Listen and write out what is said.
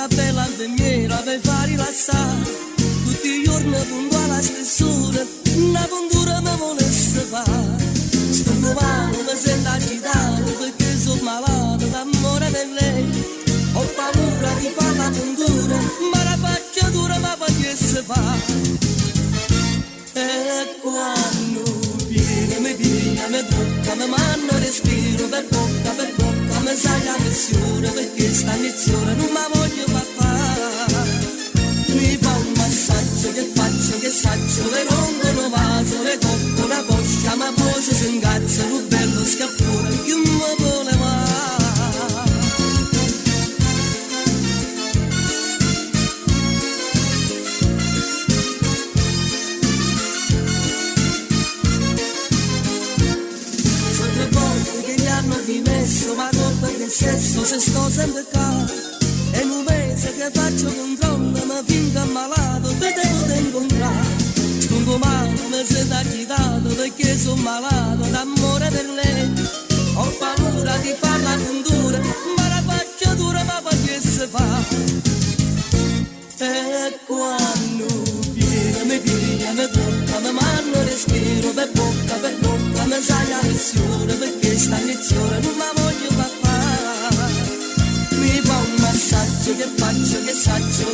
questa bella infermiera per far rilassare. Tutti i giorni punto alla stessura, una puntura mi volesse fare. Sto male, mi sento agitato perché sono malato d'amore per lei. Ho paura di fare la puntura, ma la faccia dura mi facesse fare. E quando viene, mi piglia, mi tocca, mi manda respiro per bocca, mi sa la missione perché sta lezione non mi voglio fare. Mi fa un massaggio che faccio, che saggio, le rompono vaso, le tocco una coscia, ma poi si ingazza, un bello scappone, che mi vuole va. Ma colpa del sesso se sto sempre qua. È un mese che faccio controllo, ma finché ammalato te devo incontrare. Sto male, mi sento agitato perché sono malato d'amore per lei. Ho paura di far la puntura, ma la faccia dura mi facesse fare. E quando viene, mi piglia, mi tocca, mi manda respiro per bocca, mi sa la missione perché sta lezione non mi voglio fare. Mi fa un massaggio che faccio, che saggio,